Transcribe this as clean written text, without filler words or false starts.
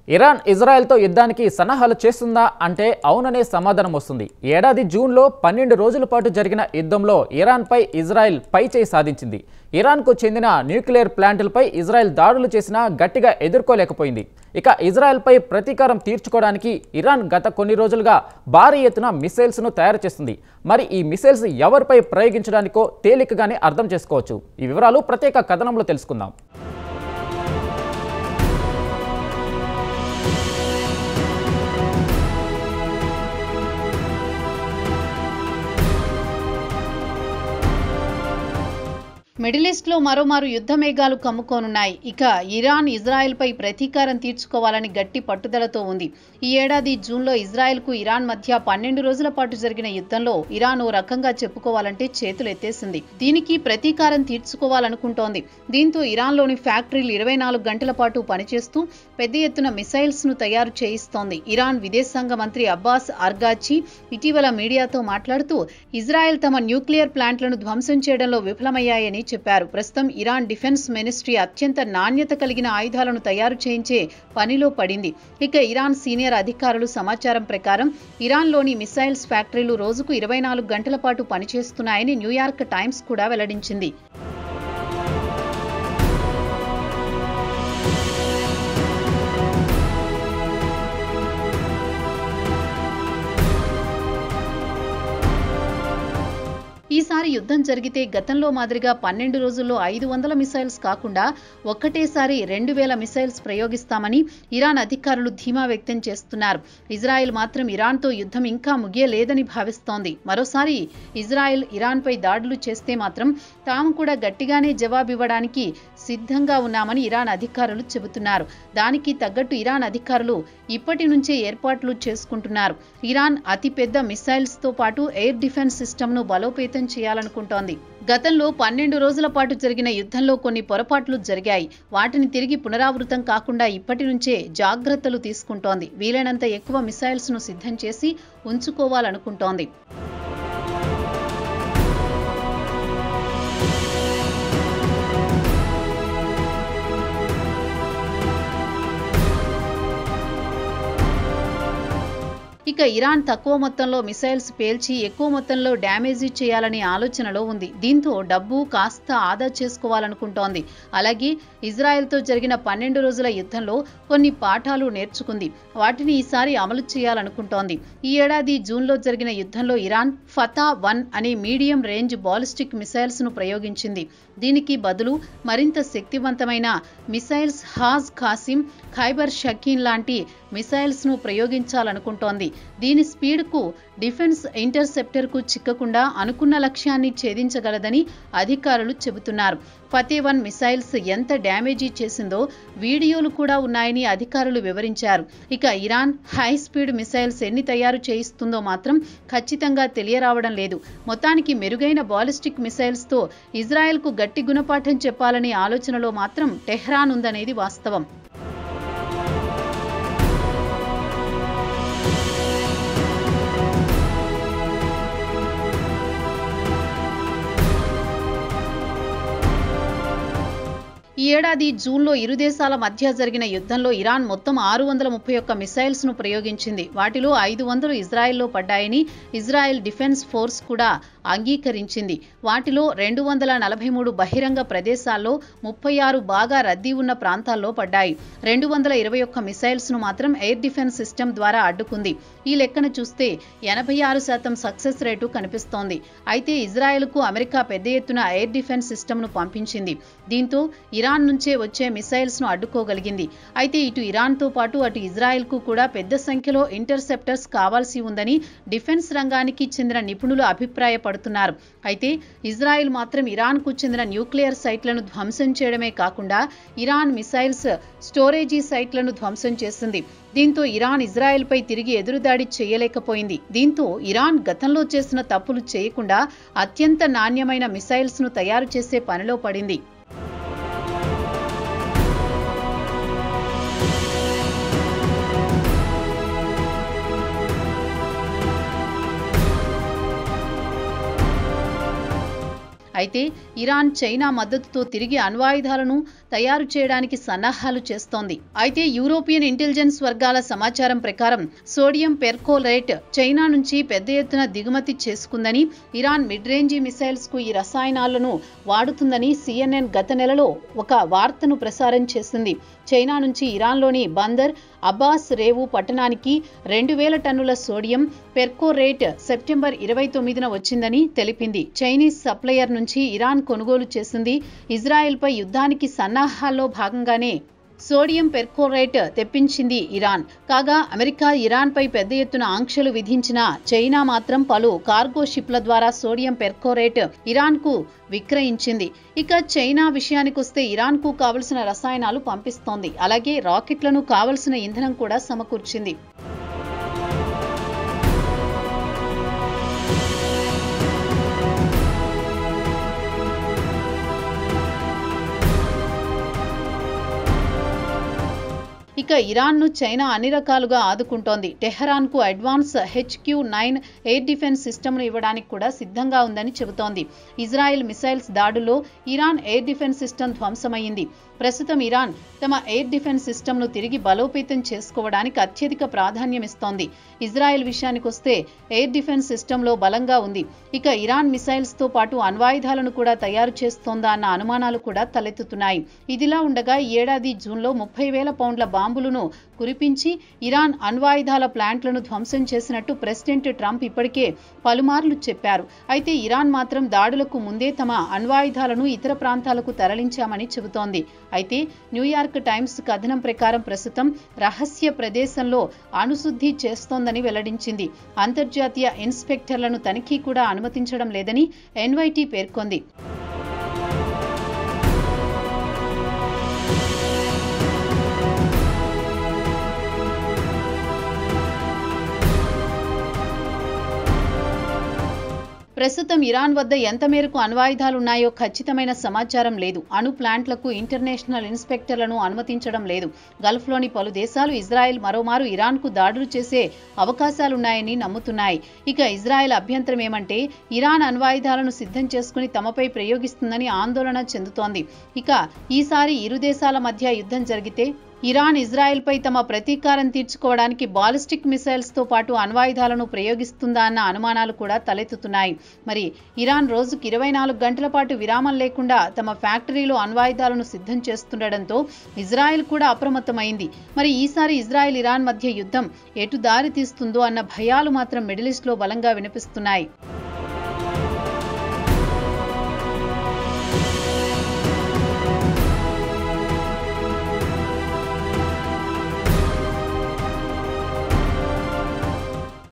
Iran ఇజ్రాయెల్తో యుద్ధానికి సన్నాహాలు చేస్తుందా అంటే అవుననే సమాధానం వస్తుంది. ఏడాది జూన్లో 12 రోజుల పాటు జరిగిన యుద్ధంలో ఇరాన్పై ఇజ్రాయెల్ పైచేయి సాధించింది. ఇరాన్కు చెందిన న్యూక్లియర్ ప్లాంట్లపై ఇజ్రాయెల్ దాడులు చేసినా గట్టిగా ఎదుర్కోలేకపోయింది. ఇక ఇజ్రాయెల్పై ప్రతీకారం తీర్చుకోవడానికి ఇరాన్ గత కొన్ని రోజులుగా భారీ ఎత్తున మిసైల్స్ను తయారు చేస్తుంది. మరి ఈ మిసైల్స్ ఎవరిపై ప్రయోగించడానికో తేలికగానే అర్థం చేసుకోవచ్చు. ఈ వివరాలు ప్రత్యేక కథనంలో తెలుసుకుందాం. మిడిల్ ఈస్ట్లో మరోమారు యుద్ధ మేఘాలు కమ్ముకోనున్నాయి. ఇక ఇరాన్ ఇజ్రాయెల్పై ప్రతీకారం తీర్చుకోవాలని గట్టి పట్టుదలతో ఉంది. ఈ ఏడాది జూన్లో ఇజ్రాయెల్కు ఇరాన్ మధ్య 12 రోజుల పాటు జరిగిన యుద్ధంలో ఇరాన్ ఓ రకంగా చెప్పుకోవాలంటే చేతులు ఎత్తేసింది. దీనికి ప్రతీకారం తీర్చుకోవాలనుకుంటోంది. దీంతో ఇరాన్లోని ఫ్యాక్టరీలు 24 గంటల పాటు పనిచేస్తూ పెద్ద ఎత్తున మిసైల్స్ ను తయారు చేయిస్తోంది. ఇరాన్ విదేశాంగ మంత్రి అబ్బాస్ అర్గాచి ఇటీవల మీడియాతో మాట్లాడుతూ ఇజ్రాయెల్ తమ న్యూక్లియర్ ప్లాంట్లను ధ్వంసం చేయడంలో విఫలమయ్యాయని చెప్పారు. ప్రస్తుతం ఇరాన్ డిఫెన్స్ మినిస్ట్రీ అత్యంత నాణ్యత కలిగిన ఆయుధాలను తయారు చేయించే పనిలో పడింది. ఇక ఇరాన్ సీనియర్ అధికారులు సమాచారం ప్రకారం ఇరాన్లోని మిసైల్స్ ఫ్యాక్టరీలు రోజుకు 24 గంటల పాటు పనిచేస్తున్నాయని న్యూయార్క్ టైమ్స్ కూడా వెల్లడించింది. ఈసారి యుద్ధం జరిగితే గతంలో మాదిరిగా 12 రోజుల్లో 500 మిసైల్స్ కాకుండా ఒక్కటేసారి 2000 మిసైల్స్ ప్రయోగిస్తామని ఇరాన్ అధికారులు ధీమా వ్యక్తం చేస్తున్నారు. ఇజ్రాయెల్ మాత్రం ఇరాన్తో యుద్ధం ఇంకా ముగియలేదని భావిస్తోంది. మరోసారి ఇజ్రాయెల్ ఇరాన్పై దాడులు చేస్తే మాత్రం తాము కూడా గట్టిగానే జవాబివ్వడానికి సిద్ధంగా ఉన్నామని ఇరాన్ అధికారులు చెబుతున్నారు. దానికి తగ్గట్టు ఇరాన్ అధికారులు ఇప్పటి నుంచే ఏర్పాట్లు చేసుకుంటున్నారు. ఇరాన్ అతిపెద్ద మిసైల్స్ తో పాటు ఎయిర్ డిఫెన్స్ సిస్టమ్ను బలోపేతం చేయాలనుకుంటోంది. గతంలో 12 రోజుల పాటు జరిగిన యుద్ధంలో కొన్ని పొరపాట్లు జరిగాయి. వాటిని తిరిగి పునరావృతం కాకుండా ఇప్పటి నుంచే జాగ్రత్తలు తీసుకుంటోంది. వీలైనంత ఎక్కువ మిసైల్స్ ను సిద్ధం చేసి ఉంచుకోవాలనుకుంటోంది. ఇక ఇరాన్ తక్కువ మొత్తంలో మిసైల్స్ పేల్చి ఎక్కువ మొత్తంలో డ్యామేజీ చేయాలనే ఆలోచనలో ఉంది. దీంతో డబ్బు కాస్త ఆదా చేసుకోవాలనుకుంటోంది. అలాగే ఇజ్రాయెల్తో జరిగిన 12 రోజుల యుద్ధంలో కొన్ని పాఠాలు నేర్చుకుంది. వాటిని ఈసారి అమలు చేయాలనుకుంటోంది. ఈ ఏడాది జూన్లో జరిగిన యుద్ధంలో ఇరాన్ ఫతా-1 అనే మీడియం రేంజ్ బాలిస్టిక్ మిసైల్స్ ను ప్రయోగించింది. దీనికి బదులు మరింత శక్తివంతమైన మిసైల్స్ హాజ్ ఖాసిం, ఖైబర్ షకీన్ లాంటి మిసైల్స్ ను ప్రయోగించాలనుకుంటోంది. దీని స్పీడ్ కు డిఫెన్స్ ఇంటర్సెప్టర్ కు చిక్కకుండా అనుకున్న లక్ష్యాన్ని ఛేదించగలదని అధికారులు చెబుతున్నారు. ఫతే-1 మిసైల్స్ ఎంత డ్యామేజీ చేసిందో వీడియోలు కూడా ఉన్నాయని అధికారులు వివరించారు. ఇక ఇరాన్ హై స్పీడ్ మిసైల్స్ ఎన్ని తయారు చేయిస్తుందో మాత్రం ఖచ్చితంగా తెలియరావడం లేదు. మొత్తానికి మెరుగైన బాలిస్టిక్ మిసైల్స్ తో ఇజ్రాయెల్ కు గట్టి గుణపాఠం చెప్పాలనే ఆలోచనలో మాత్రం టెహ్రాన్ ఉందనేది వాస్తవం. ఈ ఏడాది జూన్లో ఇరు దేశాల మధ్య జరిగిన యుద్ధంలో ఇరాన్ మొత్తం 631 మిసైల్స్ ను ప్రయోగించింది. వాటిలో 500 ఇజ్రాయెల్లో పడ్డాయని ఇజ్రాయెల్ డిఫెన్స్ ఫోర్స్ కూడా అంగీకరించింది. వాటిలో 243 బహిరంగ ప్రదేశాల్లో 36 బాగా రద్దీ ఉన్న ప్రాంతాల్లో పడ్డాయి. 221 మిసైల్స్ ను మాత్రం ఎయిర్ డిఫెన్స్ సిస్టమ్ ద్వారా అడ్డుకుంది. ఈ లెక్కన చూస్తే 86% సక్సెస్ రేటు కనిపిస్తోంది. అయితే ఇజ్రాయెల్కు అమెరికా పెద్ద ఎత్తున ఎయిర్ డిఫెన్స్ సిస్టమ్ ను పంపించింది. దీంతో ఇరాన్ నుంచే వచ్చే మిసైల్స్ ను అడ్డుకోగలిగింది. అయితే ఇటు ఇరాన్ తో పాటు అటు ఇజ్రాయెల్ కు కూడా పెద్ద సంఖ్యలో ఇంటర్సెప్టర్స్ కావాల్సి ఉందని డిఫెన్స్ రంగానికి చెందిన నిపుణులు అభిప్రాయపడుతున్నారు. అయితే ఇజ్రాయెల్ మాత్రం ఇరాన్ కు చెందిన న్యూక్లియర్ సైట్లను ధ్వంసం చేయడమే కాకుండా ఇరాన్ మిసైల్స్ స్టోరేజీ సైట్లను ధ్వంసం చేసింది. దీంతో ఇరాన్ ఇజ్రాయెల్ పై తిరిగి ఎదురుదాడి చేయలేకపోయింది. దీంతో ఇరాన్ గతంలో చేసిన తప్పులు చేయకుండా అత్యంత నాణ్యమైన మిసైల్స్ ను తయారు చేసే పనిలో పడింది. అయితే ఇరాన్ చైనా మద్దతుతో తిరిగి అణ్వాయుధాలను తయారు చేయడానికి సన్నాహాలు చేస్తోంది. అయితే యూరోపియన్ ఇంటెలిజెన్స్ వర్గాల సమాచారం ప్రకారం సోడియం పెర్కోలేట్ చైనా నుంచి పెద్ద ఎత్తున దిగుమతి చేసుకుందని, ఇరాన్ మిడ్ రేంజ్ మిసైల్స్ కు ఈ రసాయనాలను వాడుతుందని CNN గత నెలలో ఒక వార్తను ప్రసారం చేసింది. చైనా నుంచి ఇరాన్లోని బందర్ అబ్బాస్ రేవు పట్టణానికి 2000 టన్నుల సోడియం పెర్కోరేట్ సెప్టెంబర్ 29న వచ్చిందని తెలిపింది. చైనీస్ సప్లయర్ నుంచి ఇరాన్ కొనుగోలు చేసింది. ఇజ్రాయెల్పై యుద్ధానికి సన్నాహాల్లో భాగంగానే సోడియం పెర్కోరేట్ తెప్పించింది ఇరాన్. కాగా అమెరికా ఇరాన్పై పెద్ద ఎత్తున ఆంక్షలు విధించిన చైనా మాత్రం పలు కార్గో షిప్ల ద్వారా సోడియం పెర్కోరేట్ ఇరాన్కు విక్రయించింది. ఇక చైనా విషయానికొస్తే ఇరాన్కు కావలసిన రసాయనాలు పంపిస్తోంది. అలాగే రాకెట్లను కావలసిన ఇంధనం కూడా సమకూర్చింది. ఇక ఇరాన్ను చైనా అన్ని రకాలుగా ఆదుకుంటోంది. టెహరాన్కు అడ్వాన్స్ HQ-9 ఎయిర్ డిఫెన్స్ సిస్టమ్ను ఇవ్వడానికి కూడా సిద్ధంగా ఉందని చెబుతోంది. ఇజ్రాయెల్ మిసైల్స్ దాడుల్లో ఇరాన్ ఎయిర్ డిఫెన్స్ సిస్టమ్ ధ్వంసమైంది. ప్రస్తుతం ఇరాన్ తమ ఎయిర్ డిఫెన్స్ సిస్టమ్ను తిరిగి బలోపేతం చేసుకోవడానికి అత్యధిక ప్రాధాన్యమిస్తోంది. ఇజ్రాయెల్ విషయానికొస్తే ఎయిర్ డిఫెన్స్ సిస్టంలో బలంగా ఉంది. ఇక ఇరాన్ మిసైల్స్తో పాటు అణ్వాయుధాలను కూడా తయారు చేస్తోందా అన్న అనుమానాలు కూడా తలెత్తుతున్నాయి. ఇదిలా ఉండగా ఈ ఏడాది జూన్లో 30,000 పౌండ్ల బాంబులను కురిపించి ఇరాన్ అణ్వాయుధాల ప్లాంట్లను ధ్వంసం చేసినట్టు ప్రెసిడెంట్ ట్రంప్ ఇప్పటికే పలుమార్లు చెప్పారు. అయితే ఇరాన్ మాత్రం దాడులకు ముందే తమ అణ్వాయుధాలను ఇతర ప్రాంతాలకు తరలించామని చెబుతోంది. అయితే న్యూయార్క్ టైమ్స్ కథనం ప్రకారం ప్రస్తుతం రహస్య ప్రదేశంలో అణుశుద్ధి చేస్తోందని వెల్లడించింది. అంతర్జాతీయ ఇన్స్పెక్టర్లను తనిఖీ కూడా అనుమతించడం లేదని NYT పేర్కొంది. ప్రస్తుతం ఇరాన్ వద్ద ఎంత మేరకు అణ్వాయుధాలున్నాయో ఖచ్చితమైన సమాచారం లేదు. అణు ప్లాంట్లకు ఇంటర్నేషనల్ ఇన్స్పెక్టర్లను అనుమతించడం లేదు. గల్ఫ్లోని పలు దేశాలు ఇజ్రాయెల్ మరోమారు ఇరాన్కు దాడులు చేసే అవకాశాలున్నాయని నమ్ముతున్నాయి. ఇక ఇజ్రాయెల్ అభ్యంతరం ఏమంటే ఇరాన్ అణ్వాయుధాలను సిద్ధం చేసుకుని తమపై ప్రయోగిస్తుందని ఆందోళన చెందుతోంది. ఇక ఈసారి ఇరు దేశాల మధ్య యుద్ధం జరిగితే ఇరాన్ ఇజ్రాయెల్పై తమ ప్రతీకారం తీర్చుకోవడానికి బాలిస్టిక్ మిసైల్స్తో పాటు అణ్వాయుధాలను ప్రయోగిస్తుందా అన్న అనుమానాలు కూడా తలెత్తుతున్నాయి. మరి ఇరాన్ రోజుకు 24 గంటల పాటు విరామం లేకుండా తమ ఫ్యాక్టరీలో అణ్వాయుధాలను సిద్ధం చేస్తుండటంతో ఇజ్రాయెల్ కూడా అప్రమత్తమైంది. మరి ఈసారి ఇజ్రాయెల్ ఇరాన్ మధ్య యుద్ధం ఎటు దారి తీస్తుందో అన్న భయాలు మాత్రం మిడిల్ ఈస్ట్లో బలంగా వినిపిస్తున్నాయి.